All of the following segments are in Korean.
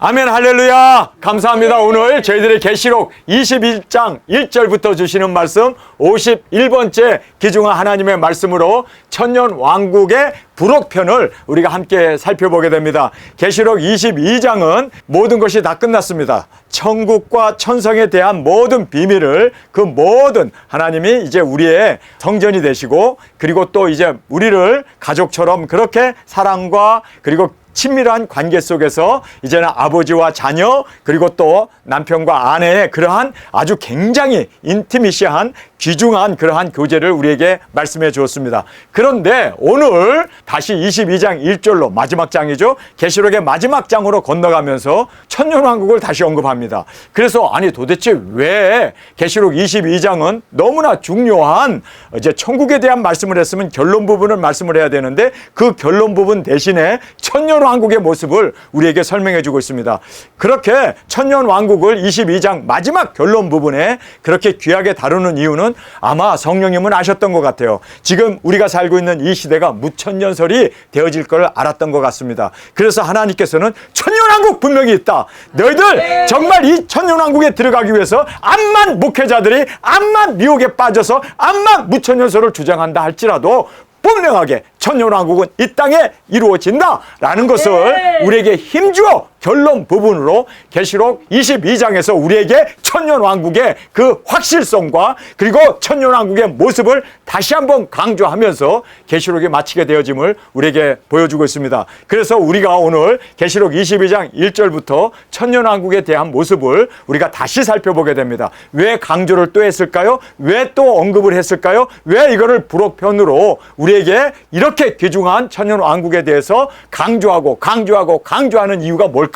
아멘, 할렐루야. 감사합니다. 오늘 저희들의 계시록 21장 1절부터 주시는 말씀 51번째 귀중한 하나님의 말씀으로 천년왕국의 부록편을 우리가 함께 살펴보게 됩니다. 계시록 22장은 모든 것이 다 끝났습니다. 천국과 천성에 대한 모든 비밀을, 그 모든 하나님이 이제 우리의 성전이 되시고, 그리고 또 이제 우리를 가족처럼 그렇게 사랑과 그리고 친밀한 관계 속에서 이제는 아버지와 자녀, 그리고 또 남편과 아내의 그러한 아주 굉장히 인티미시한 귀중한 그러한 교제를 우리에게 말씀해 주었습니다. 그런데 오늘 다시 22장 1절로 마지막 장이죠. 계시록의 마지막 장으로 건너가면서 천년왕국을 다시 언급합니다. 그래서 아니 도대체 왜 계시록 22장은 너무나 중요한 이제 천국에 대한 말씀을 했으면 결론 부분을 말씀을 해야 되는데 그 결론 부분 대신에 천년왕국의 모습을 우리에게 설명해 주고 있습니다. 그렇게 천년왕국을 22장 마지막 결론 부분에 그렇게 귀하게 다루는 이유는 아마 성령님은 아셨던 것 같아요. 지금 우리가 살고 있는 이 시대가 무천년설이 되어질 걸 알았던 것 같습니다. 그래서 하나님께서는 천년왕국 분명히 있다. 너희들 정말 이 천년왕국에 들어가기 위해서 암만 목회자들이 암만 미혹에 빠져서 암만 무천년설을 주장한다 할지라도 분명하게 천년왕국은 이 땅에 이루어진다라는 것을 우리에게 힘주어 결론 부분으로 계시록 22장에서 우리에게 천년왕국의 그 확실성과 그리고 천년왕국의 모습을 다시 한번 강조하면서 계시록이 마치게 되어짐을 우리에게 보여주고 있습니다. 그래서 우리가 오늘 계시록 22장 1절부터 천년왕국에 대한 모습을 우리가 다시 살펴보게 됩니다. 왜 강조를 또 했을까요? 왜 또 언급을 했을까요? 왜 이거를 부록편으로 우리에게 이렇게 귀중한 천년왕국에 대해서 강조하는 이유가 뭘까요?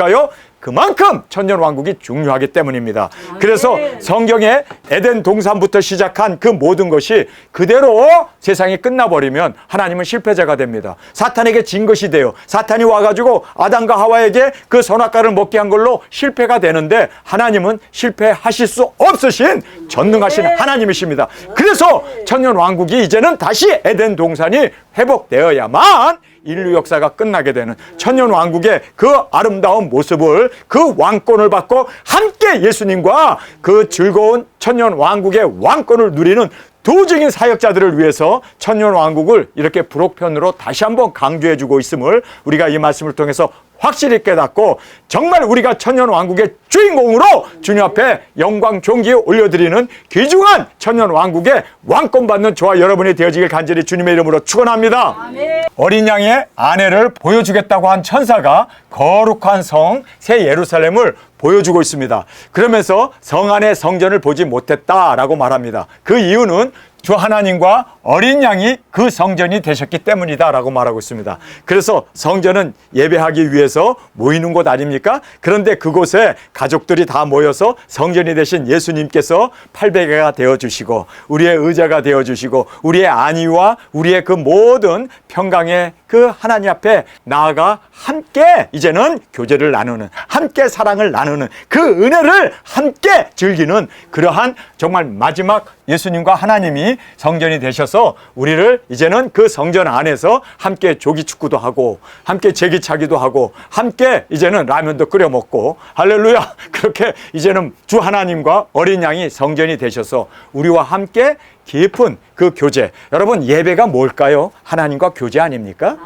그만큼 천년왕국이 중요하기 때문입니다. 그래서 성경에 에덴 동산부터 시작한 그 모든 것이 그대로 세상이 끝나버리면 하나님은 실패자가 됩니다. 사탄에게 진 것이 돼요. 사탄이 와가지고 아담과 하와에게 그 선악과를 먹게 한 걸로 실패가 되는데 하나님은 실패하실 수 없으신 전능하신 하나님이십니다. 그래서 천년왕국이 이제는 다시 에덴 동산이 회복되어야만 인류 역사가 끝나게 되는 천년왕국의 그 아름다운 모습을, 그 왕권을 받고 함께 예수님과 그 즐거운 천년왕국의 왕권을 누리는 도중인 사역자들을 위해서 천년왕국을 이렇게 부록편으로 다시 한번 강조해주고 있음을 우리가 이 말씀을 통해서 확실히 깨닫고 정말 우리가 천년왕국의 주인공으로 주님 앞에 영광 존귀 올려드리는 귀중한 천년왕국의 왕권 받는 저와 여러분이 되어지길 간절히 주님의 이름으로 축원합니다. 아멘. 어린 양의 아내를 보여주겠다고 한 천사가 거룩한 성 새 예루살렘을 보여주고 있습니다. 그러면서 성 안의 성전을 보지 못했다라고 말합니다. 그 이유는 주 하나님과 어린 양이 그 성전이 되셨기 때문이다라고 말하고 있습니다. 그래서 성전은 예배하기 위해서 모이는 곳 아닙니까? 그런데 그곳에 가족들이 다 모여서 성전이 되신 예수님께서 팔베개가 되어주시고 우리의 의자가 되어주시고 우리의 안위와 우리의 그 모든 평강의 그 하나님 앞에 나아가 함께 이제는 교제를 나누는, 함께 사랑을 나누는 그 은혜를 함께 즐기는 그러한 정말 마지막 예수님과 하나님이 성전이 되셔서 우리를 이제는 그 성전 안에서 함께 조기축구도 하고 함께 제기차기도 하고 함께 이제는 라면도 끓여 먹고 할렐루야, 그렇게 이제는 주 하나님과 어린 양이 성전이 되셔서 우리와 함께 깊은 그 교제. 여러분, 예배가 뭘까요? 하나님과 교제 아닙니까?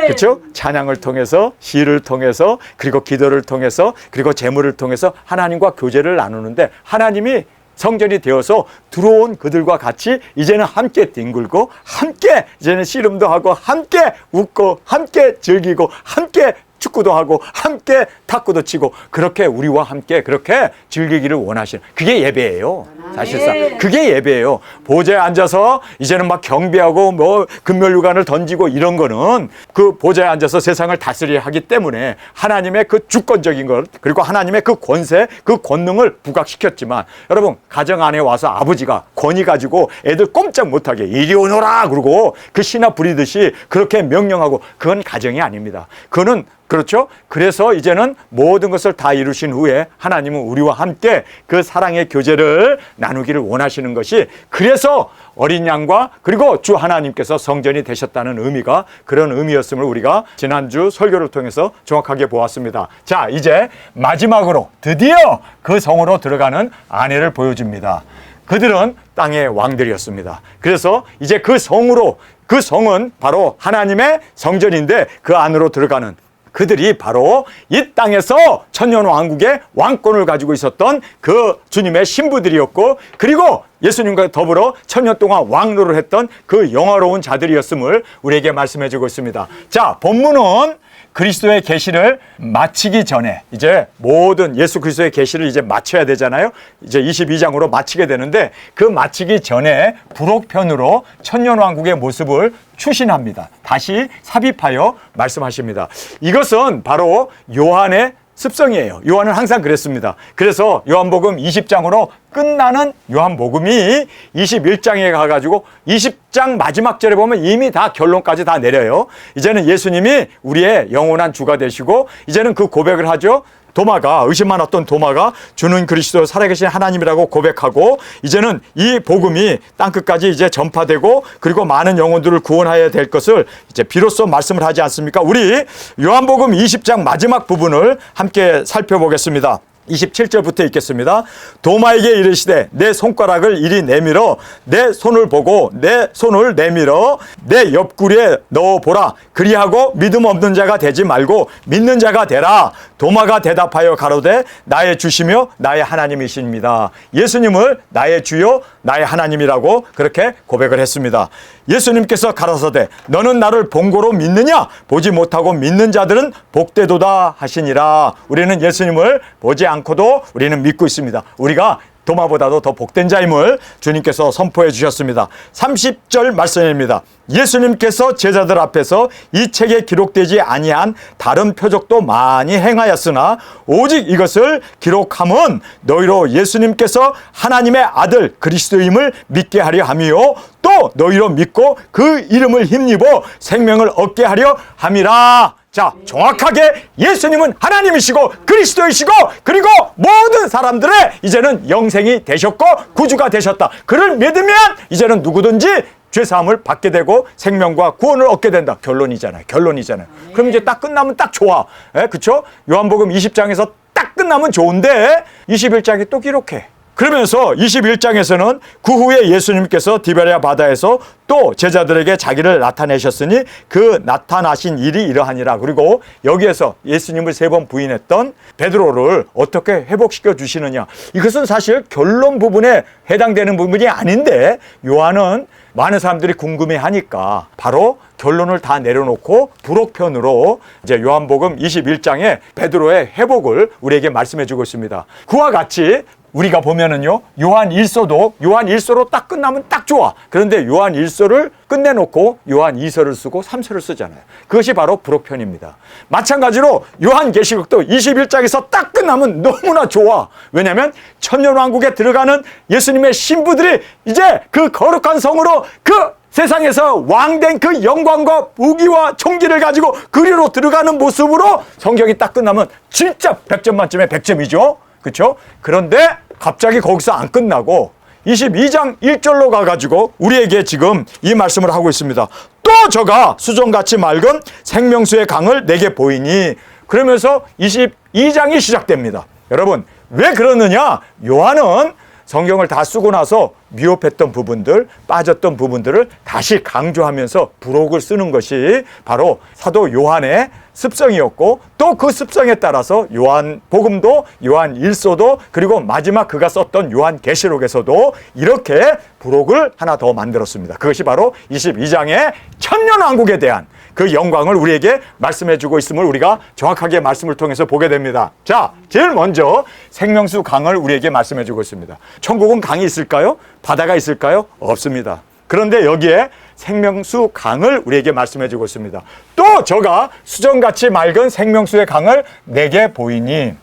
그렇죠? 찬양을 통해서, 시를 통해서, 그리고 기도를 통해서, 그리고 제물을 통해서 하나님과 교제를 나누는데 하나님이 성전이 되어서 들어온 그들과 같이 이제는 함께 뒹굴고 함께 이제는 씨름도 하고 함께 웃고 함께 즐기고 함께 축구도 하고 함께 탁구도 치고 그렇게 우리와 함께 그렇게 즐기기를 원하시는 그게 예배예요. 사실상 그게 예배예요. 보좌에 앉아서 이제는 막 경배하고 뭐 금멸유관을 던지고 이런 거는 그 보좌에 앉아서 세상을 다스리게 하기 때문에 하나님의 그 주권적인 것 그리고 하나님의 그 권세 그 권능을 부각시켰지만 여러분, 가정 안에 와서 아버지가 권위 가지고 애들 꼼짝 못하게 이리 오너라 그러고 그 신하 부리듯이 그렇게 명령하고 그건 가정이 아닙니다. 그거는 그렇죠? 그래서 이제는 모든 것을 다 이루신 후에 하나님은 우리와 함께 그 사랑의 교제를 나누기를 원하시는 것이, 그래서 어린 양과 그리고 주 하나님께서 성전이 되셨다는 의미가 그런 의미였음을 우리가 지난주 설교를 통해서 정확하게 보았습니다. 자, 이제 마지막으로 드디어 그 성으로 들어가는 아내를 보여줍니다. 그들은 땅의 왕들이었습니다. 그래서 이제 그 성으로, 그 성은 바로 하나님의 성전인데 그 안으로 들어가는 그들이 바로 이 땅에서 천년왕국의 왕권을 가지고 있었던 그 주님의 신부들이었고, 그리고 예수님과 더불어 천년 동안 왕노를 했던 그 영화로운 자들이었음을 우리에게 말씀해 주고 있습니다. 자, 본문은 그리스도의 계시를 마치기 전에, 이제 모든 예수 그리스도의 계시를 이제 마쳐야 되잖아요. 이제 22장으로 마치게 되는데, 그 마치기 전에 부록편으로 천년왕국의 모습을 추신합니다. 다시 삽입하여 말씀하십니다. 이것은 바로 요한의 습성이에요. 요한은 항상 그랬습니다. 그래서 요한복음 20장으로 끝나는 요한복음이 21장에 가가지고 20장 마지막 절에 보면 이미 다 결론까지 다 내려요. 이제는 예수님이 우리의 영원한 주가 되시고, 이제는 그 고백을 하죠. 도마가, 의심 많았던 도마가 주는 그리스도 살아계신 하나님이라고 고백하고, 이제는 이 복음이 땅끝까지 이제 전파되고, 그리고 많은 영혼들을 구원하여야 될 것을 이제 비로소 말씀을 하지 않습니까? 우리 요한복음 20장 마지막 부분을 함께 살펴보겠습니다. 27절부터 읽겠습니다. 도마에게 이르시되 내 손가락을 이리 내밀어 내 손을 보고 내 손을 내밀어 내 옆구리에 넣어보라. 그리하고 믿음 없는 자가 되지 말고 믿는 자가 되라. 도마가 대답하여 가로되 나의 주시며 나의 하나님이십니다. 예수님을 나의 주요 나의 하나님이라고 그렇게 고백을 했습니다. 예수님께서 가라사대 너는 나를 본고로 믿느냐? 보지 못하고 믿는 자들은 복되도다 하시니라. 우리는 예수님을 보지 않고도 우리는 믿고 있습니다. 우리가 도마보다도 더 복된 자임을 주님께서 선포해 주셨습니다. 30절 말씀입니다. 예수님께서 제자들 앞에서 이 책에 기록되지 아니한 다른 표적도 많이 행하였으나 오직 이것을 기록함은 너희로 예수님께서 하나님의 아들 그리스도임을 믿게 하려 함이요 또 너희로 믿고 그 이름을 힘입어 생명을 얻게 하려 함이라. 자, 정확하게 예수님은 하나님이시고 그리스도이시고, 그리고 모든 사람들의 이제는 영생이 되셨고 구주가 되셨다. 그를 믿으면 이제는 누구든지 죄사함을 받게 되고 생명과 구원을 얻게 된다. 결론이잖아요. 그럼 이제 딱 끝나면 딱 좋아. 그렇죠? 요한복음 20장에서 딱 끝나면 좋은데 21장이 또 기록해. 그러면서 21장에서는 그 후에 예수님께서 디베랴 바다에서 또 제자들에게 자기를 나타내셨으니 그 나타나신 일이 이러하니라. 그리고 여기에서 예수님을 3번 부인했던 베드로를 어떻게 회복시켜 주시느냐. 이것은 사실 결론 부분에 해당되는 부분이 아닌데 요한은 많은 사람들이 궁금해하니까 바로 결론을 다 내려놓고 부록편으로 이제 요한복음 21장에 베드로의 회복을 우리에게 말씀해 주고 있습니다. 그와 같이 우리가 보면은요, 요한 1서로 딱 끝나면 딱 좋아. 그런데 요한 1서를 끝내놓고 요한 2서를 쓰고 3서를 쓰잖아요. 그것이 바로 부록편입니다. 마찬가지로 요한 계시록도 21장에서 딱 끝나면 너무나 좋아. 왜냐하면 천년왕국에 들어가는 예수님의 신부들이 이제 그 거룩한 성으로 그 세상에서 왕된 그 영광과 부귀와 총기를 가지고 그리로 들어가는 모습으로 성경이 딱 끝나면 진짜 100점 만점에 100점이죠. 그렇죠? 그런데 갑자기 거기서 안 끝나고 22장 1절로 가가지고 우리에게 지금 이 말씀을 하고 있습니다. 또 저가 수정같이 맑은 생명수의 강을 내게 보이니, 그러면서 22장이 시작됩니다. 여러분, 왜 그러느냐? 요한은 성경을 다 쓰고 나서 미흡했던 부분들, 빠졌던 부분들을 다시 강조하면서 부록을 쓰는 것이 바로 사도 요한의 습성이었고, 또 그 습성에 따라서 요한 복음도, 요한 1서도, 그리고 마지막 그가 썼던 요한 계시록에서도 이렇게 부록을 하나 더 만들었습니다. 그것이 바로 22장의 천년왕국에 대한 그 영광을 우리에게 말씀해 주고 있음을 우리가 정확하게 말씀을 통해서 보게 됩니다. 자, 제일 먼저 생명수 강을 우리에게 말씀해 주고 있습니다. 천국은 강이 있을까요? 바다가 있을까요? 없습니다. 그런데 여기에 생명수 강을 우리에게 말씀해 주고 있습니다. 또 저가 수정같이 맑은 생명수의 강을 내게 보이니,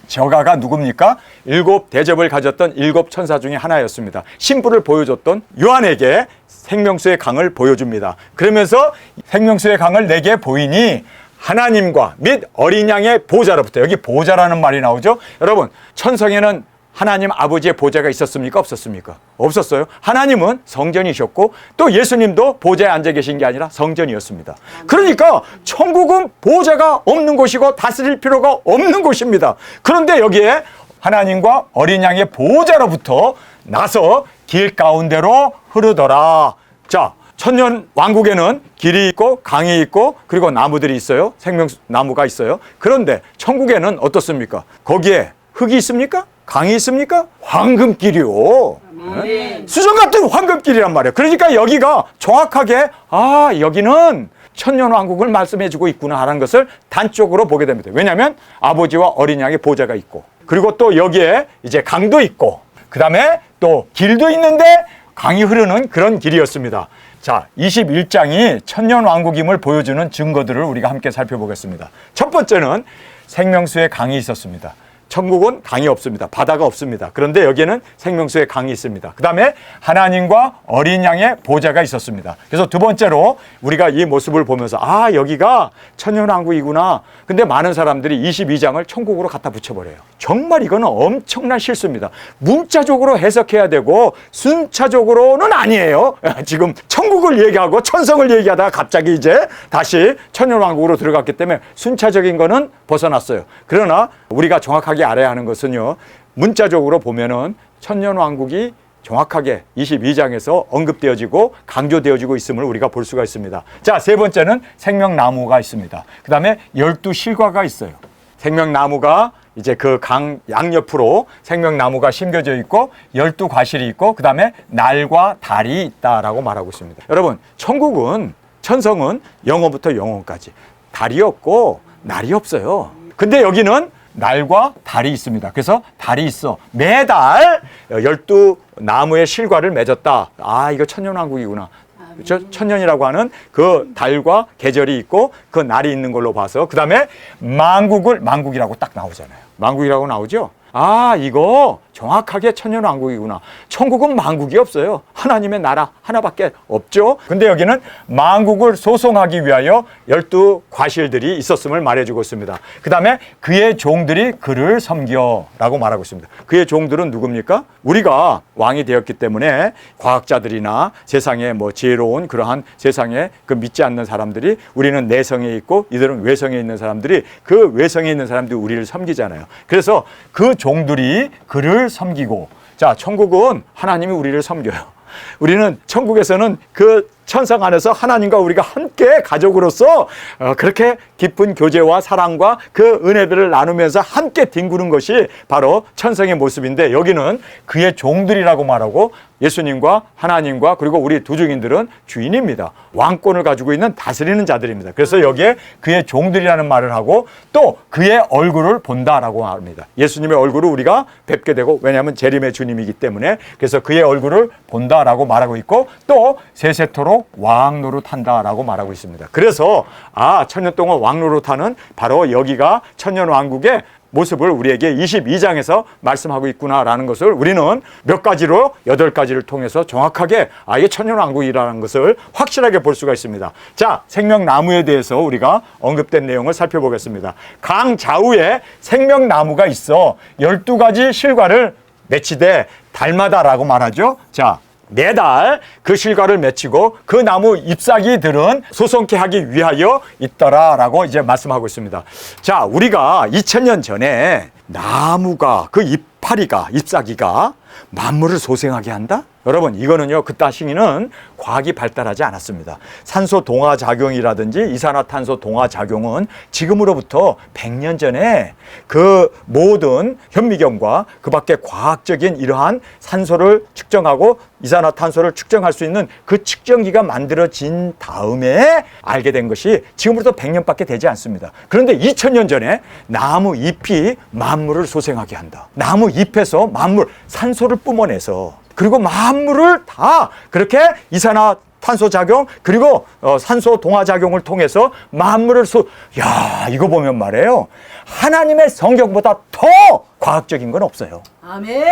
저가가 누굽니까? 7 대접을 가졌던 7 천사 중에 하나였습니다. 신부를 보여줬던 요한에게 생명수의 강을 보여줍니다. 그러면서 생명수의 강을 내게 보이니 하나님과 및 어린 양의 보좌로부터, 여기 보좌라는 말이 나오죠. 여러분, 천성에는 하나님 아버지의 보좌가 있었습니까? 없었습니까? 없었어요. 하나님은 성전이셨고 또 예수님도 보좌에 앉아 계신 게 아니라 성전이었습니다. 그러니까 천국은 보좌가 없는 곳이고 다스릴 필요가 없는 곳입니다. 그런데 여기에 하나님과 어린 양의 보좌로부터 나서 길 가운데로 흐르더라. 자, 천년 왕국에는 길이 있고 강이 있고 그리고 나무들이 있어요. 생명나무가 있어요. 그런데 천국에는 어떻습니까? 거기에 흙이 있습니까? 강이 있습니까? 황금길이요. 네? 수정 같은 황금길이란 말이에요. 그러니까 여기가 정확하게 여기는 천년왕국을 말씀해주고 있구나 하는 것을 단적으로 보게 됩니다. 왜냐하면 아버지와 어린 양의 보좌가 있고 그리고 또 여기에 이제 강도 있고 그 다음에 또 길도 있는데 강이 흐르는 그런 길이었습니다. 자, 21장이 천년왕국임을 보여주는 증거들을 우리가 함께 살펴보겠습니다. 첫 번째는 생명수의 강이 있었습니다. 천국은 강이 없습니다. 바다가 없습니다. 그런데 여기에는 생명수의 강이 있습니다. 그 다음에 하나님과 어린 양의 보좌가 있었습니다. 그래서 두 번째로 우리가 이 모습을 보면서 여기가 천년왕국이구나. 근데 많은 사람들이 22장을 천국으로 갖다 붙여버려요. 정말 이거는 엄청난 실수입니다. 문자적으로 해석해야 되고 순차적으로는 아니에요. 지금 천국을 얘기하고 천성을 얘기하다가 갑자기 이제 다시 천년왕국으로 들어갔기 때문에 순차적인 거는 벗어났어요. 그러나 우리가 정확하게 알아야 하는 것은요, 문자적으로 보면은 천년왕국이 정확하게 22장에서 언급되어지고 강조되어지고 있음을 우리가 볼 수가 있습니다. 자, 세 번째는 생명나무가 있습니다. 그 다음에 12실과가 있어요. 생명나무가 이제 그 강 양옆으로 생명나무가 심겨져 있고 12과실이 있고 그 다음에 날과 달이 있다라고 말하고 있습니다. 여러분, 천국은, 천성은 영원부터 영원까지 달이 없고 날이 없어요. 근데 여기는 날과 달이 있습니다. 그래서 달이 있어. 매달 12나무의 실과를 맺었다. 이거 천년왕국이구나. 그렇죠? 천년이라고 하는 그 달과 계절이 있고 그 날이 있는 걸로 봐서 그 다음에 만국이라고 딱 나오잖아요. 만국이라고 나오죠? 이거 정확하게 천년왕국이구나. 천국은 만국이 없어요. 하나님의 나라 하나밖에 없죠. 근데 여기는 만국을 소송하기 위하여 12과실들이 있었음을 말해주고 있습니다. 그 다음에 그의 종들이 그를 섬겨라고 말하고 있습니다. 그의 종들은 누굽니까? 우리가 왕이 되었기 때문에 과학자들이나 세상에 지혜로운 그러한 세상에 그 믿지 않는 사람들이 우리는 내성에 있고 이들은 외성에 있는 사람들이 그 외성에 있는 사람들이 우리를 섬기잖아요. 그래서 그 종들이 그를 섬기고, 자, 천국은 하나님이 우리를 섬겨요. 우리는 천국에서는 그 천상 안에서 하나님과 우리가 함께 가족으로서 그렇게 깊은 교제와 사랑과 그 은혜들을 나누면서 함께 뒹구는 것이 바로 천성의 모습인데, 여기는 그의 종들이라고 말하고 예수님과 하나님과 그리고 우리 두중인들은 주인입니다. 왕권을 가지고 있는 다스리는 자들입니다. 그래서 여기에 그의 종들이라는 말을 하고 또 그의 얼굴을 본다라고 합니다. 예수님의 얼굴을 우리가 뵙게 되고, 왜냐하면 재림의 주님이기 때문에, 그래서 그의 얼굴을 본다라고 말하고 있고 또 세세토록 왕 노릇한다라고 말하고 있습니다. 그래서 천년 동안 왕 노릇하는 바로 여기가 천년왕국의 모습을 우리에게 22장에서 말씀하고 있구나라는 것을 우리는 몇 가지로 8가지를 통해서 정확하게 이게 천년왕국이라는 것을 확실하게 볼 수가 있습니다. 자, 생명나무에 대해서 우리가 언급된 내용을 살펴보겠습니다. 강 좌우에 생명나무가 있어 12가지 실과를 맺히되 달마다라고 말하죠. 자, 매달 그 실과를 맺히고 그 나무 잎사귀들은 소송케 하기 위하여 있더라라고 이제 말씀하고 있습니다. 자, 우리가 2000년 전에 나무가 그 이파리가 잎사귀가 만물을 소생하게 한다? 여러분, 이거는요, 그따 시기는 과학이 발달하지 않았습니다. 산소 동화 작용이라든지 이산화탄소 동화 작용은 지금으로부터 100년 전에 그 모든 현미경과 그 밖에 과학적인 이러한 산소를 측정하고 이산화탄소를 측정할 수 있는 그 측정기가 만들어진 다음에 알게 된 것이 지금으로부터 100년밖에 되지 않습니다. 그런데 2000년 전에 나무 잎이 만물을 소생하게 한다. 나무 잎에서 만물, 산소를 뿜어내서, 그리고 만물을 다 그렇게 이산화탄소 작용 그리고 산소 동화 작용을 통해서 만물을 이거 보면 말이에요, 하나님의 성경보다 더 과학적인 건 없어요. 아멘.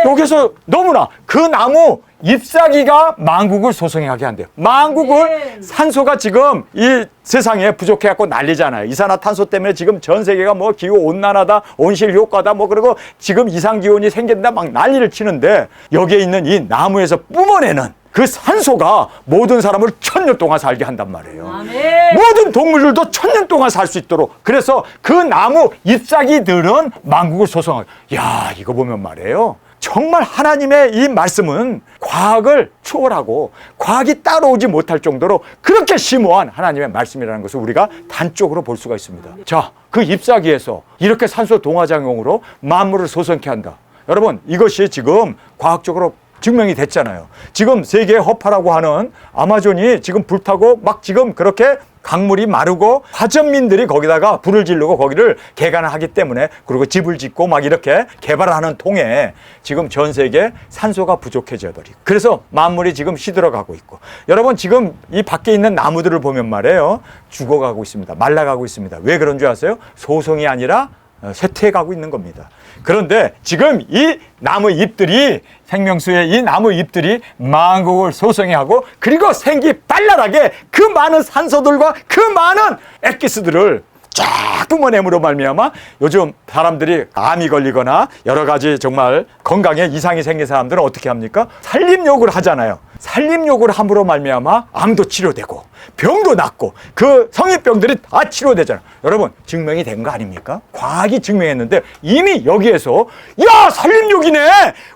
여기서 너무나 그 나무 잎사귀가 만국을 소성하게 한대요. 만국을 산소가 지금 이 세상에 부족해갖고 난리잖아요. 이산화탄소 때문에 지금 전 세계가 뭐 기후 온난화다, 온실 효과다, 뭐 그리고 지금 이상기온이 생긴다 막 난리를 치는데 여기에 있는 이 나무에서 뿜어내는 그 산소가 모든 사람을 1000년 동안 살게 한단 말이에요. 아멘. 모든 동물들도 1000년 동안 살 수 있도록. 그래서 그 나무 잎사귀들은 만국을 소성하게. 야, 이거 보면 말이에요. 정말 하나님의 이 말씀은 과학을 초월하고 과학이 따라오지 못할 정도로 그렇게 심오한 하나님의 말씀이라는 것을 우리가 단적으로 볼 수가 있습니다. 자, 그 잎사귀에서 이렇게 산소 동화작용으로 만물을 소성케 한다. 여러분, 이것이 지금 과학적으로 증명이 됐잖아요. 지금 세계의 허파라고 하는 아마존이 지금 불타고 막 지금 그렇게 강물이 마르고 화전민들이 거기다가 불을 지르고 거기를 개간을 하기 때문에, 그리고 집을 짓고 막 이렇게 개발하는 통에 지금 전 세계 산소가 부족해져 버리고, 그래서 만물이 지금 시들어가고 있고, 여러분 지금 이 밖에 있는 나무들을 보면 말이에요, 죽어가고 있습니다. 말라가고 있습니다. 왜 그런 줄 아세요? 소송이 아니라 쇠퇴해가고 있는 겁니다. 그런데 지금 이 나무 잎들이, 생명수의 이 나무 잎들이 만국을 소성해 하고, 그리고 생기 발랄하게 그 많은 산소들과 그 많은 액기스들을 쫙 뿜어냄으로 말미암아 요즘 사람들이 암이 걸리거나 여러 가지 정말 건강에 이상이 생긴 사람들은 어떻게 합니까? 산림욕을 하잖아요. 산림욕을 함으로 말미암아 암도 치료되고 병도 낫고 그 성인병들이 다 치료되잖아요. 여러분, 증명이 된 거 아닙니까? 과학이 증명했는데 이미 여기에서 야, 산림욕이네,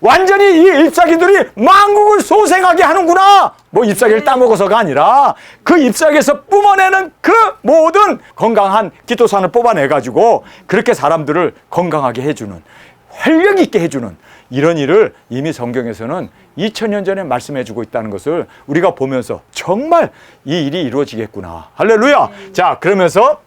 완전히 이 잎사귀들이 만국을 소생하게 하는구나, 뭐 잎사귀를 따먹어서가 아니라 그 잎사귀에서 뿜어내는 그 모든 건강한 기토산을 뽑아내가지고 그렇게 사람들을 건강하게 해주는, 활력 있게 해주는 이런 일을 이미 성경에서는 2000년 전에 말씀해주고 있다는 것을 우리가 보면서 정말 이 일이 이루어지겠구나. 할렐루야. 자, 그러면서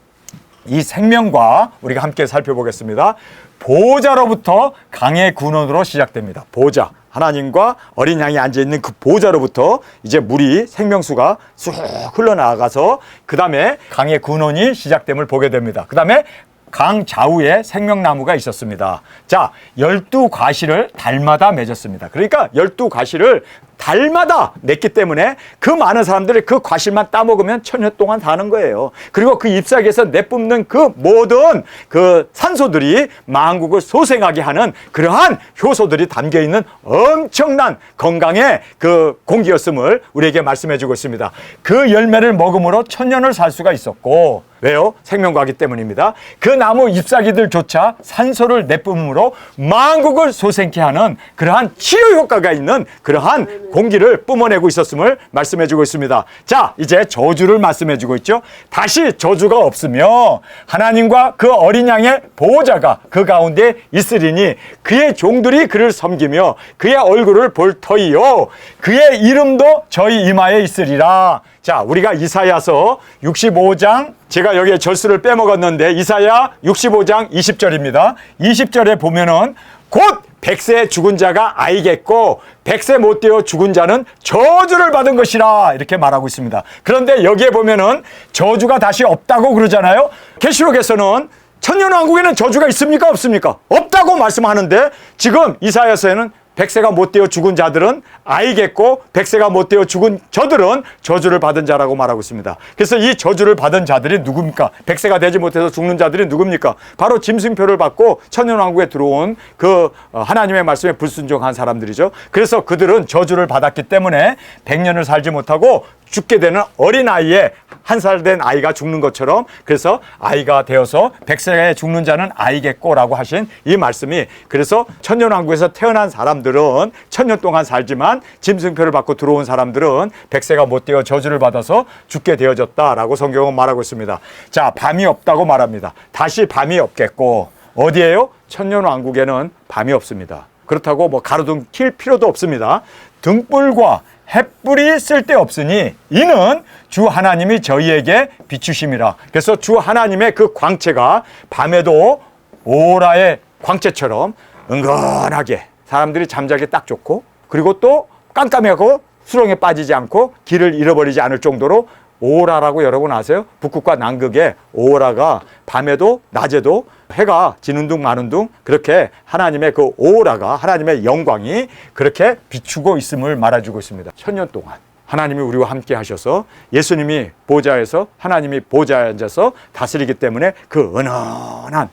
이 생명과 우리가 함께 살펴보겠습니다. 보좌로부터 강의 군원으로 시작됩니다. 보좌, 하나님과 어린 양이 앉아있는 그 보좌로부터 이제 물이, 생명수가 쑥 흘러나가서 그 다음에 강의 군원이 시작됨을 보게 됩니다. 그 다음에 강 좌우에 생명나무가 있었습니다. 자, 12과실을 달마다 맺었습니다. 그러니까 12과실을 달마다 냈기 때문에 그 많은 사람들이 그 과실만 따먹으면 1000년 동안 사는 거예요. 그리고 그 잎사귀에서 내뿜는 그 모든 그 산소들이 만국을 소생하게 하는 그러한 효소들이 담겨있는 엄청난 건강의 그 공기였음을 우리에게 말씀해주고 있습니다. 그 열매를 먹음으로 1000년을 살 수가 있었고, 왜요? 생명과기 때문입니다. 그 나무 잎사귀들조차 산소를 내뿜음으로 만국을 소생케 하는 그러한 치료 효과가 있는 그러한 공기를 뿜어내고 있었음을 말씀해주고 있습니다. 자, 이제 저주를 말씀해주고 있죠. 다시 저주가 없으며 하나님과 그 어린 양의 보호자가 그 가운데 있으리니 그의 종들이 그를 섬기며 그의 얼굴을 볼 터이요 그의 이름도 저희 이마에 있으리라. 자, 우리가 이사야서 65장, 제가 여기에 절수를 빼먹었는데 이사야 65장 20절입니다. 20절에 보면은 곧 100세 죽은 자가 아이겠고 100세 못 되어 죽은 자는 저주를 받은 것이라, 이렇게 말하고 있습니다. 그런데 여기에 보면은 저주가 다시 없다고 그러잖아요. 계시록에서는 천년왕국에는 저주가 있습니까? 없습니까? 없다고 말씀하는데 지금 이사야서에는 100세가 못 되어 죽은 자들은 아이겠고 100세가 못 되어 죽은 저들은 저주를 받은 자라고 말하고 있습니다. 그래서 이 저주를 받은 자들이 누굽니까? 100세가 되지 못해서 죽는 자들이 누굽니까? 바로 짐승표를 받고 천년왕국에 들어온 그 하나님의 말씀에 불순종한 사람들이죠. 그래서 그들은 저주를 받았기 때문에 100년을 살지 못하고 죽게 되는 어린아이에, 1살 된 아이가 죽는 것처럼, 그래서 아이가 되어서 100세에 죽는 자는 아이겠고 라고 하신 이 말씀이, 그래서 천년왕국에서 태어난 사람들은 1000년 동안 살지만 짐승표를 받고 들어온 사람들은 100세가 못 되어 저주를 받아서 죽게 되어졌다라고 성경은 말하고 있습니다. 자, 밤이 없다고 말합니다. 다시 밤이 없겠고, 어디에요? 천년왕국에는 밤이 없습니다. 그렇다고 뭐 가로등 킬 필요도 없습니다. 등불과 햇불이 쓸데없으니 이는 주 하나님이 저희에게 비추심이라. 그래서 주 하나님의 그 광채가 밤에도 오라의 광채처럼 은근하게 사람들이 잠자기 딱 좋고, 그리고 또 깜깜하고 수렁에 빠지지 않고 길을 잃어버리지 않을 정도로 오라라고 여러분 아세요? 북극과 남극의 오라가 밤에도 낮에도 해가 지는 둥 마는 둥 그렇게 하나님의 그 오라가 하나님의 영광이 그렇게 비추고 있음을 말해주고 있습니다. 천년 동안 하나님이 우리와 함께 하셔서 예수님이 보좌에서 하나님이 보좌에 앉아서 다스리기 때문에 그 은은한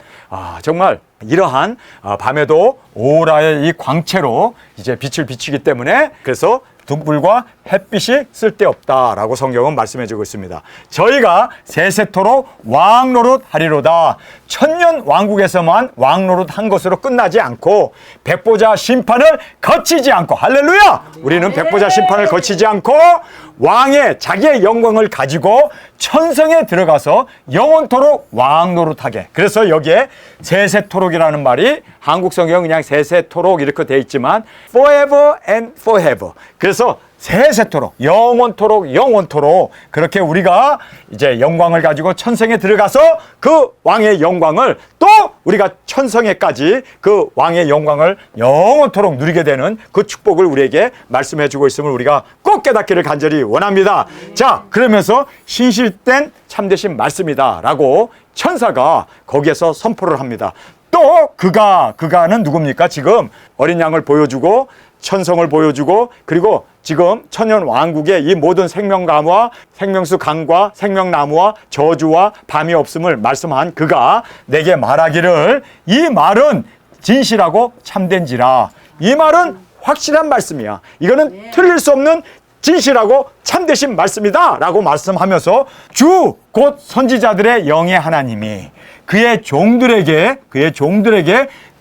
정말 이러한 밤에도 오라의 이 광채로 이제 빛을 비추기 때문에 그래서 등불과 햇빛이 쓸데없다라고 성경은 말씀해주고 있습니다. 저희가 세세토록 왕노릇 하리로다. 천년 왕국에서만 왕노릇 한 것으로 끝나지 않고 백보자 심판을 거치지 않고 할렐루야! 우리는 백보자 심판을 거치지 않고 왕의 자기의 영광을 가지고 천성에 들어가서 영원토록 왕노릇하게. 그래서 여기에 세세토록이라는 말이 한국 성경은 그냥 세세토록 이렇게 돼 있지만 forever and forever. 그래서 세세토록, 영원토록 그렇게 우리가 이제 영광을 가지고 천성에 들어가서 그 왕의 영광을 또 우리가 천성에까지 그 왕의 영광을 영원토록 누리게 되는 그 축복을 우리에게 말씀해 주고 있음을 우리가 꼭 깨닫기를 간절히 원합니다. 자, 그러면서 신실된 참되신 말씀이다라고 천사가 거기에서 선포를 합니다. 또 그가는 누굽니까? 지금 어린 양을 보여주고 천성을 보여주고 그리고 지금 천년 왕국의 이 모든 생명감과 생명수 강과 생명나무와 저주와 밤이 없음을 말씀한 그가 내게 말하기를 이 말은 진실하고 참된지라. 이 말은 확실한 말씀이야. 이거는 틀릴 수 없는 진실하고 참되신 말씀이다 라고 말씀하면서 주 곧 선지자들의 영의 하나님이 그의 종들에게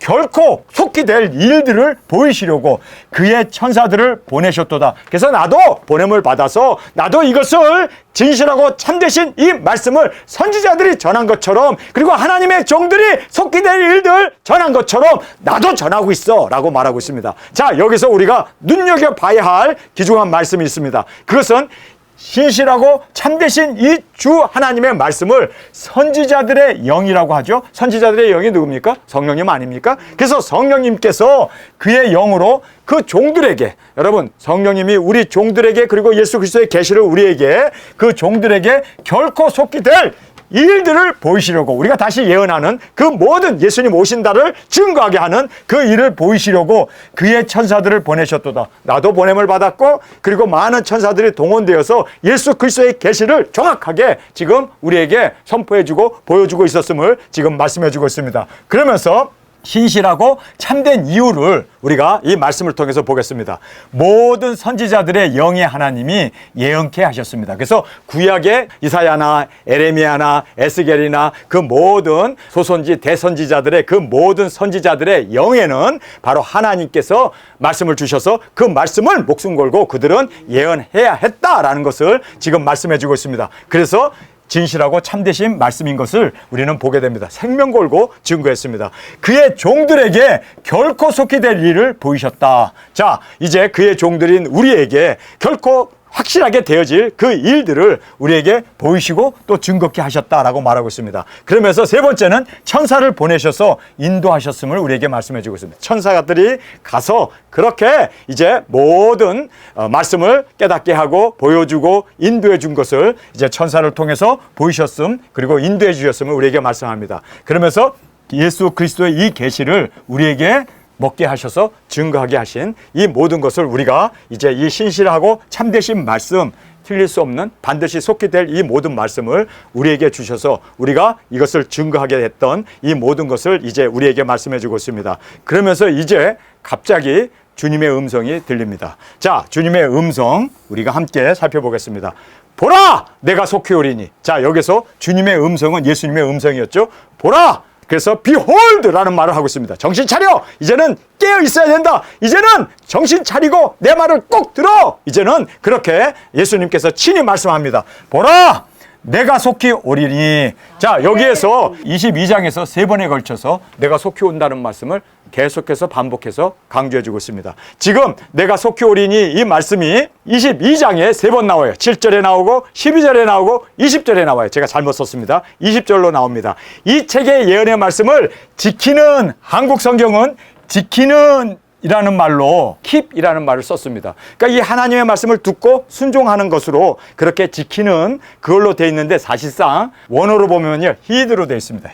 결코 속히 될 일들을 보이시려고 그의 천사들을 보내셨도다. 그래서 나도 보냄을 받아서 나도 이것을 진실하고 참되신 이 말씀을 선지자들이 전한 것처럼 그리고 하나님의 종들이 속히 될 일들 전한 것처럼 나도 전하고 있어 라고 말하고 있습니다. 자, 여기서 우리가 눈여겨봐야 할 귀중한 말씀이 있습니다. 그것은 신실하고 참되신 이 주 하나님의 말씀을 선지자들의 영이라고 하죠. 선지자들의 영이 누굽니까? 성령님 아닙니까? 그래서 성령님께서 그의 영으로 그 종들에게, 여러분 성령님이 우리 종들에게 그리고 예수 그리스도의 계시를 우리에게 그 종들에게 결코 속히 될 일들을 보이시려고 우리가 다시 예언하는 그 모든 예수님 오신다를 증거하게 하는 그 일을 보이시려고 그의 천사들을 보내셨도다. 나도 보냄을 받았고 그리고 많은 천사들이 동원되어서 예수 그리스도의 계시를 정확하게 지금 우리에게 선포해주고 보여주고 있었음을 지금 말씀해주고 있습니다. 그러면서 신실하고 참된 이유를 우리가 이 말씀을 통해서 보겠습니다. 모든 선지자들의 영의 하나님이 예언케 하셨습니다. 그래서 구약의 이사야나 에레미야나 에스겔이나 그 모든 소선지 대선지자들의 그 모든 선지자들의 영에는 바로 하나님께서 말씀을 주셔서 그 말씀을 목숨 걸고 그들은 예언해야 했다라는 것을 지금 말씀해 주고 있습니다. 그래서 진실하고 참되신 말씀인 것을 우리는 보게 됩니다. 생명 걸고 증거했습니다. 그의 종들에게 결코 속히 될 일을 보이셨다. 자, 이제 그의 종들인 우리에게 결코 확실하게 되어질 그 일들을 우리에게 보이시고 또 증거케 하셨다라고 말하고 있습니다. 그러면서 세 번째는 천사를 보내셔서 인도하셨음을 우리에게 말씀해 주고 있습니다. 천사들이 가서 그렇게 이제 모든 말씀을 깨닫게 하고 보여주고 인도해 준 것을 이제 천사를 통해서 보이셨음 그리고 인도해 주셨음을 우리에게 말씀합니다. 그러면서 예수 그리스도의 이 계시를 우리에게 먹게 하셔서 증거하게 하신 이 모든 것을 우리가 이제 이 신실하고 참되신 말씀, 틀릴 수 없는 반드시 속히 될 이 모든 말씀을 우리에게 주셔서 우리가 이것을 증거하게 됐던 이 모든 것을 이제 우리에게 말씀해 주고 있습니다. 그러면서 이제 갑자기 주님의 음성이 들립니다. 자, 주님의 음성 우리가 함께 살펴보겠습니다. 보라! 내가 속히 오리니. 자, 여기서 주님의 음성은 예수님의 음성이었죠. 보라! 그래서 behold라는 말을 하고 있습니다. 정신 차려! 이제는 깨어 있어야 된다. 이제는 정신 차리고 내 말을 꼭 들어. 이제는 그렇게 예수님께서 친히 말씀합니다. 보라! 내가 속히 오리니. 자, 여기에서 22장에서 세 번에 걸쳐서 내가 속히 온다는 말씀을 계속해서 반복해서 강조해주고 있습니다. 지금 내가 속히 오리니 이 말씀이 22장에 세 번 나와요. 7절에 나오고 12절에 나오고 20절에 나와요. 제가 잘못 썼습니다. 20절로 나옵니다. 이 책의 예언의 말씀을 지키는, 한국 성경은 지키는 이라는 말로 keep이라는 말을 썼습니다. 그러니까 이 하나님의 말씀을 듣고 순종하는 것으로 그렇게 지키는 그걸로 돼 있는데 사실상 원어로 보면요 heed로 돼 있습니다.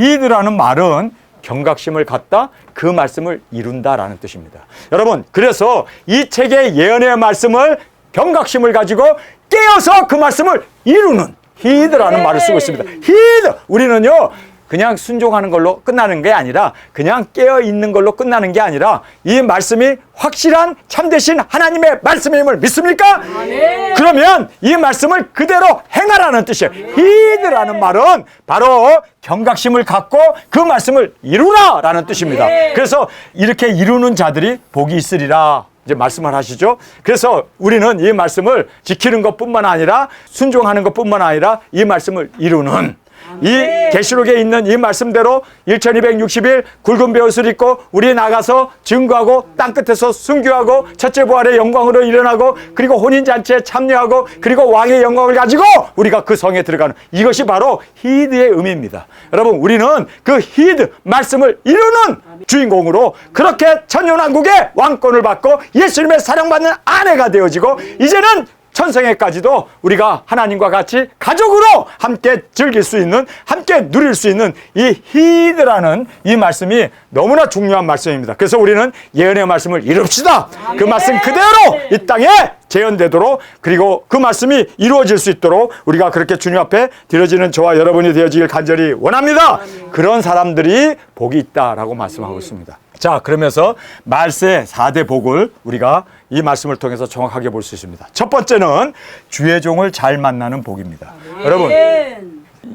heed라는 말은 경각심을 갖다 그 말씀을 이룬다라는 뜻입니다. 여러분 그래서 이 책의 예언의 말씀을 경각심을 가지고 깨어서 그 말씀을 이루는 heed라는 말을 쓰고 있습니다. heed 우리는요 그냥 순종하는 걸로 끝나는 게 아니라 그냥 깨어있는 걸로 끝나는 게 아니라 이 말씀이 확실한 참되신 하나님의 말씀임을 믿습니까? 네. 그러면 이 말씀을 그대로 행하라는 뜻이에요. heed라는 말은 바로 경각심을 갖고 그 말씀을 이루라라는 뜻입니다. 그래서 이렇게 이루는 자들이 복이 있으리라 이제 말씀을 하시죠. 그래서 우리는 이 말씀을 지키는 것뿐만 아니라 순종하는 것뿐만 아니라 이 말씀을 이루는 이 계시록에 있는 이 말씀대로 1260일 굵은 베옷을 입고 우리 나가서 증거하고 땅끝에서 순교하고 첫째 부활의 영광으로 일어나고 그리고 혼인잔치에 참여하고 그리고 왕의 영광을 가지고 우리가 그 성에 들어가는 이것이 바로 히드의 의미입니다. 여러분 우리는 그 히드 말씀을 이루는 주인공으로 그렇게 천년왕국의 왕권을 받고 예수님의 사랑받는 아내가 되어지고 이제는 천성에까지도 우리가 하나님과 같이 가족으로 함께 즐길 수 있는 함께 누릴 수 있는 이 히드라는 이 말씀이 너무나 중요한 말씀입니다. 그래서 우리는 예언의 말씀을 이룹시다. 그 말씀 그대로 이 땅에 재현되도록 그리고 그 말씀이 이루어질 수 있도록 우리가 그렇게 주님 앞에 드려지는 저와 여러분이 되어지길 간절히 원합니다. 그런 사람들이 복이 있다라고 말씀하고 있습니다. 자 그러면서 말세 4대 복을 우리가 이 말씀을 통해서 정확하게 볼 수 있습니다. 첫 번째는 주의 종을 잘 만나는 복입니다. 여러분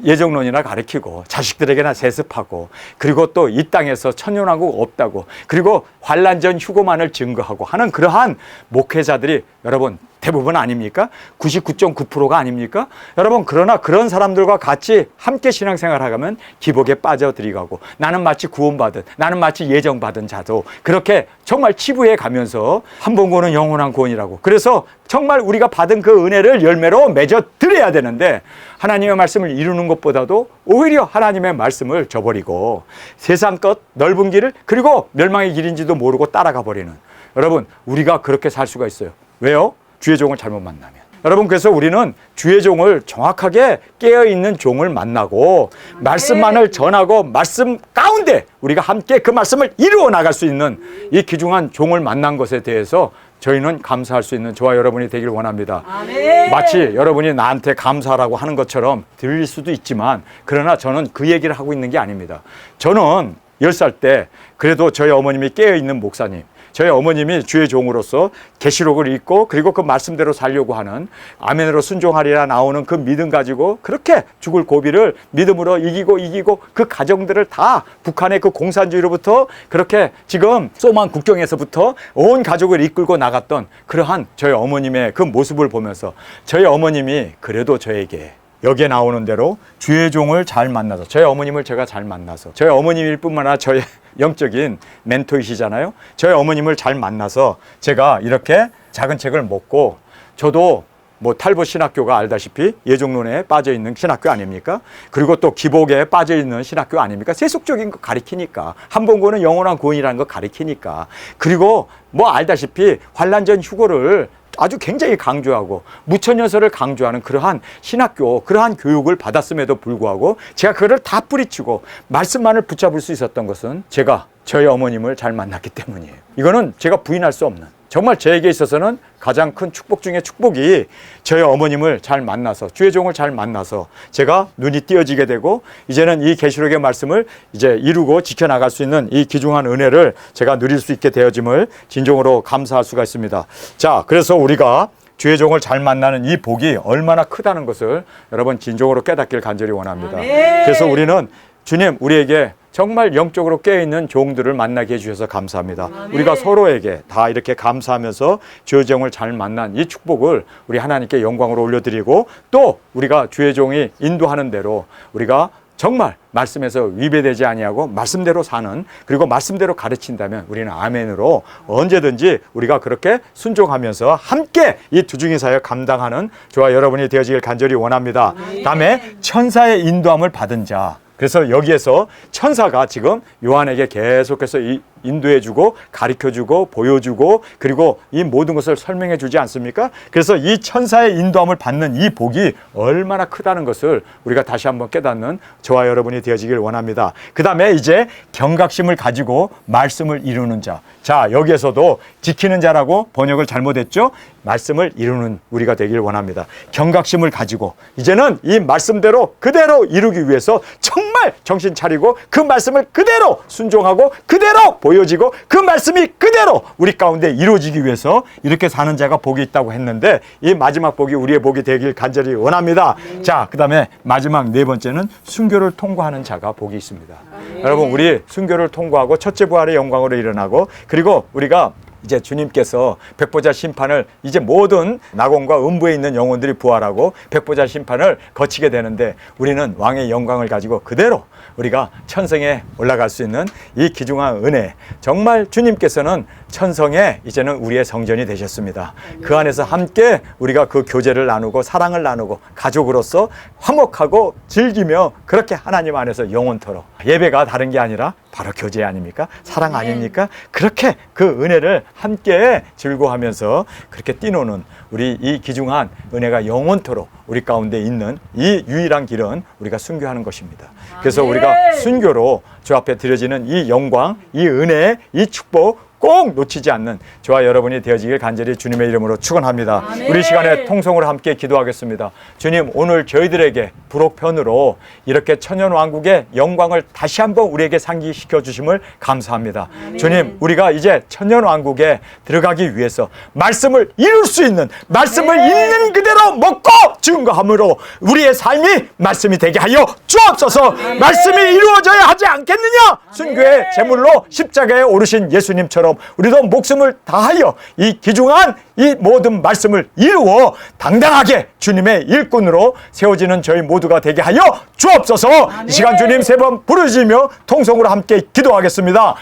예정론이나 가르치고 자식들에게나 세습하고 그리고 또 이 땅에서 천년왕국 없다고 그리고 환란 전 휴고만을 증거하고 하는 그러한 목회자들이 여러분 대부분 아닙니까? 99.9%가 아닙니까? 여러분 그러나 그런 사람들과 같이 함께 신앙생활하면 기복에 빠져들어가고 나는 마치 구원받은 나는 마치 예정받은 자도 그렇게 정말 치부해 가면서 한 번 구원은 영원한 구원이라고 그래서 정말 우리가 받은 그 은혜를 열매로 맺어 드려야 되는데 하나님의 말씀을 이루는 것보다도 오히려 하나님의 말씀을 저버리고 세상 것 넓은 길을 그리고 멸망의 길인지도 모르고 따라가 버리는 여러분 우리가 그렇게 살 수가 있어요. 왜요? 주의 종을 잘못 만나면. 여러분 그래서 우리는 주의 종을 정확하게 깨어있는 종을 만나고 말씀만을 전하고 말씀 가운데 우리가 함께 그 말씀을 이루어 나갈 수 있는 이 귀중한 종을 만난 것에 대해서 저희는 감사할 수 있는 저와 여러분이 되길 원합니다. 마치 여러분이 나한테 감사하라고 하는 것처럼 들릴 수도 있지만 그러나 저는 그 얘기를 하고 있는 게 아닙니다. 저는 10살 때 그래도 저희 어머님이 깨어있는 목사님 저희 어머님이 주의 종으로서 계시록을 읽고 그리고 그 말씀대로 살려고 하는 아멘으로 순종하리라 나오는 그 믿음 가지고 그렇게 죽을 고비를 믿음으로 이기고 그 가정들을 다 북한의 그 공산주의로부터 그렇게 지금 소만 국경에서부터 온 가족을 이끌고 나갔던 그러한 저희 어머님의 그 모습을 보면서 저희 어머님이 그래도 저에게 여기에 나오는 대로 주의 종을 잘 만나서 저희 어머님을 제가 잘 만나서 저희 어머님일 뿐만 아니라 저희 영적인 멘토이시잖아요. 저희 어머님을 잘 만나서 제가 이렇게 작은 책을 먹고 저도 뭐 탈보 신학교가 알다시피 예종론에 빠져있는 신학교 아닙니까? 그리고 또 기복에 빠져있는 신학교 아닙니까? 세속적인 거 가리키니까 한 번 구원은 영원한 구원이라는 거 가리키니까 그리고 뭐 알다시피 환란 전 휴고를 아주 굉장히 강조하고 무천년설을 강조하는 그러한 신학교 그러한 교육을 받았음에도 불구하고 제가 그거를 다 뿌리치고 말씀만을 붙잡을 수 있었던 것은 제가 저희 어머님을 잘 만났기 때문이에요. 이거는 제가 부인할 수 없는 정말 저에게 있어서는 가장 큰 축복 중에 축복이 저희 어머님을 잘 만나서 주의 종을 잘 만나서 제가 눈이 띄어지게 되고 이제는 이 계시록의 말씀을 이제 이루고 지켜나갈 수 있는 이 귀중한 은혜를 제가 누릴 수 있게 되어짐을 진정으로 감사할 수가 있습니다. 자, 그래서 우리가 주의 종을 잘 만나는 이 복이 얼마나 크다는 것을 여러분 진정으로 깨닫길 간절히 원합니다. 그래서 우리는 주님 우리에게 정말 영적으로 깨어있는 종들을 만나게 해주셔서 감사합니다. 우리가 서로에게 다 이렇게 감사하면서 주의 종을 잘 만난 이 축복을 우리 하나님께 영광으로 올려드리고 또 우리가 주의 종이 인도하는 대로 우리가 정말 말씀에서 위배되지 아니하고 말씀대로 사는 그리고 말씀대로 가르친다면 우리는 아멘으로 언제든지 우리가 그렇게 순종하면서 함께 이 두중이 사역 감당하는 저와 여러분이 되어지길 간절히 원합니다. 다음에 천사의 인도함을 받은 자 그래서 여기에서 천사가 지금 요한에게 계속해서 이 인도해주고 가르쳐주고 보여주고 그리고 이 모든 것을 설명해 주지 않습니까? 그래서 이 천사의 인도함을 받는 이 복이 얼마나 크다는 것을 우리가 다시 한번 깨닫는 저와 여러분이 되어지길 원합니다. 그 다음에 이제 경각심을 가지고 말씀을 이루는 자. 자, 여기에서도 지키는 자라고 번역을 잘못했죠? 말씀을 이루는 우리가 되길 원합니다. 경각심을 가지고 이제는 이 말씀대로 그대로 이루기 위해서 정말 정신 차리고 그 말씀을 그대로 순종하고 그대로 보여지고 그 말씀이 그대로 우리 가운데 이루어지기 위해서 이렇게 사는 자가 복이 있다고 했는데 이 마지막 복이 우리의 복이 되길 간절히 원합니다. 자, 그 다음에 마지막 네 번째는 순교를 통과하는 자가 복이 있습니다. 여러분, 우리 순교를 통과하고 첫째 부활의 영광으로 일어나고 그리고 우리가 이제 주님께서 백보자 심판을 이제 모든 낙원과 음부에 있는 영혼들이 부활하고 백보자 심판을 거치게 되는데 우리는 왕의 영광을 가지고 그대로 우리가 천성에 올라갈 수 있는 이 귀중한 은혜, 정말 주님께서는 천성에 이제는 우리의 성전이 되셨습니다. 그 안에서 함께 우리가 그 교제를 나누고 사랑을 나누고 가족으로서 화목하고 즐기며 그렇게 하나님 안에서 영원토록, 예배가 다른 게 아니라 바로 교제 아닙니까? 사랑 아닙니까? 그렇게 그 은혜를 함께 즐거워하면서 그렇게 뛰노는 우리 이 귀중한 은혜가 영원토록 우리 가운데 있는 이 유일한 길은 우리가 순교하는 것입니다. 그래서 우리가 순교로 주 앞에 드려지는 이 영광, 이 은혜, 이 축복 꼭 놓치지 않는 저와 여러분이 되어지길 간절히 주님의 이름으로 축원합니다. 우리 시간에 통성으로 함께 기도하겠습니다. 주님, 오늘 저희들에게 부록편으로 이렇게 천년왕국의 영광을 다시 한번 우리에게 상기시켜 주심을 감사합니다. 주님, 우리가 이제 천년왕국에 들어가기 위해서 말씀을 이룰 수 있는, 말씀을 있는 그대로 먹고 증거함으로 우리의 삶이 말씀이 되게 하여 주옵소서. 말씀이 이루어져야 하지 않겠느냐? 순교의 제물로 십자가에 오르신 예수님처럼 우리도 목숨을 다하여 이 귀중한 이 모든 말씀을 이루어 당당하게 주님의 일꾼으로 세워지는 저희 모두가 되게 하여 주옵소서. 이 시간 주님 세 번 부르짖으며 통성으로 함께 기도하겠습니다.